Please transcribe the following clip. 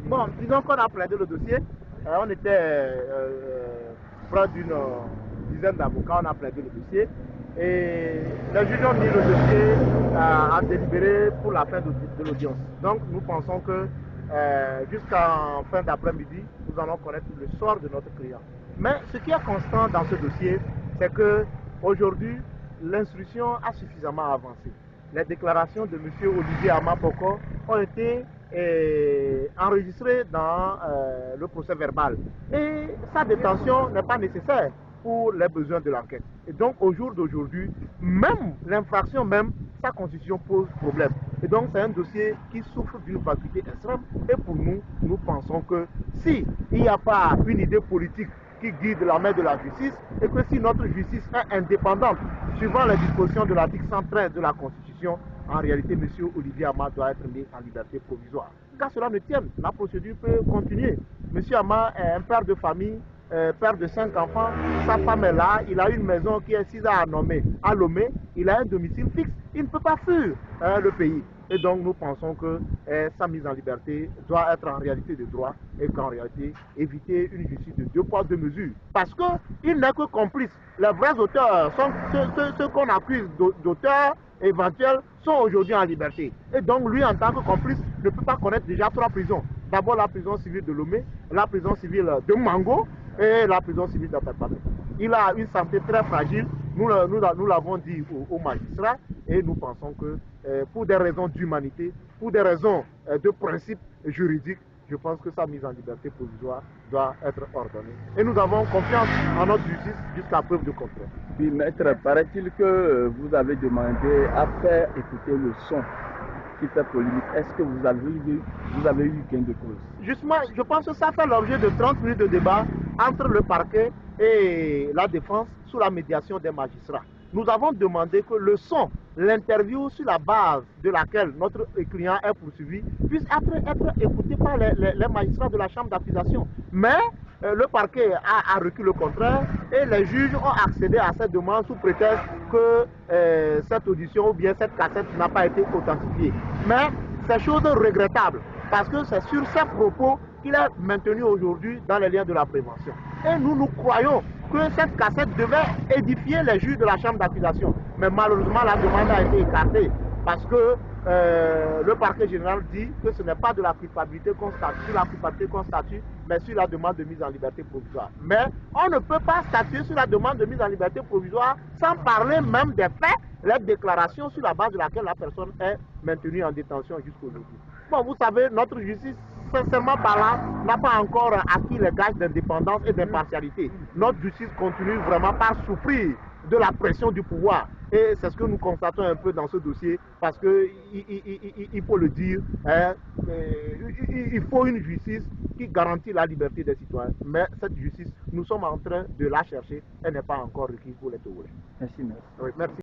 Bon, disons qu'on a plaidé le dossier. On était près d'une dizaine d'avocats, on a plaidé le dossier. Et les juges ont mis le dossier à délibérer pour la fin de l'audience. Donc nous pensons que jusqu'en fin d'après-midi, nous allons connaître le sort de notre client. Mais ce qui est constant dans ce dossier, c'est que aujourd'hui, l'instruction a suffisamment avancé. Les déclarations de M. Olivier Amapoko ont été enregistrées dans le procès verbal. Et sa détention n'est pas nécessaire pour les besoins de l'enquête. Et donc, au jour d'aujourd'hui, même l'infraction même, sa constitution pose problème. Et donc, c'est un dossier qui souffre d'une vacuité extrême. Et pour nous, nous pensons que s'il n'y a pas une idée politique qui guide la main de la justice, et que si notre justice est indépendante, suivant les dispositions de l'article 113 de la Constitution, en réalité, M. Olivier Ama doit être mis en liberté provisoire. Qu'à cela ne tienne, la procédure peut continuer. M. Ama est un père de famille, père de 5 enfants, sa femme est là, il a une maison qui est 6 à nommer, à Lomé, il a un domicile fixe, il ne peut pas fuir le pays. Et donc nous pensons que sa mise en liberté doit être en réalité de droit et qu'en réalité éviter une justice de 2 poids 2 mesures. Parce qu'il n'est que complice. Les vrais auteurs, sont ceux qu'on accuse d'auteurs éventuels, sont aujourd'hui en liberté. Et donc lui en tant que complice ne peut pas connaître déjà 3 prisons. D'abord la prison civile de Lomé, la prison civile de Mango et la prison civile d'Aperpamé. Il a une santé très fragile, nous l'avons dit aux magistrats et nous pensons que pour des raisons d'humanité, pour des raisons de principe juridique, je pense que sa mise en liberté provisoire doit être ordonnée. Et nous avons confiance en notre justice jusqu'à preuve de contraire. Oui, maître, paraît-il que vous avez demandé à faire écouter le son qui fait polémique. Est-ce que vous avez eu gain de cause? Justement, je pense que ça fait l'objet de 30 minutes de débat entre le parquet et la défense sous la médiation des magistrats. Nous avons demandé que le son, l'interview sur la base de laquelle notre client est poursuivi, puisse être écouté par les magistrats de la chambre d'accusation. Mais le parquet a reculé le contraire et les juges ont accédé à cette demande sous prétexte que cette audition ou bien cette cassette n'a pas été authentifiée. Mais c'est chose regrettable parce que c'est sur ces propos qu'il est maintenu aujourd'hui dans les liens de la prévention. Et nous croyons que cette cassette devait édifier les juges de la chambre d'accusation. Mais malheureusement, la demande a été écartée parce que le parquet général dit que ce n'est pas de la culpabilité qu'on statue, mais sur la demande de mise en liberté provisoire. Mais on ne peut pas statuer sur la demande de mise en liberté provisoire sans parler même des faits, les déclarations sur la base de laquelle la personne est maintenue en détention jusqu'aujourd'hui. Bon, vous savez, notre justice, sincèrement parlant, n'a pas encore acquis les gages d'indépendance et d'impartialité. Notre justice continue vraiment par souffrir de la pression du pouvoir. Et c'est ce que nous constatons un peu dans ce dossier, parce que il faut le dire, hein, il faut une justice qui garantit la liberté des citoyens. Mais cette justice, nous sommes en train de la chercher, elle n'est pas encore requise pour les trouver. Merci, merci. Oui, merci.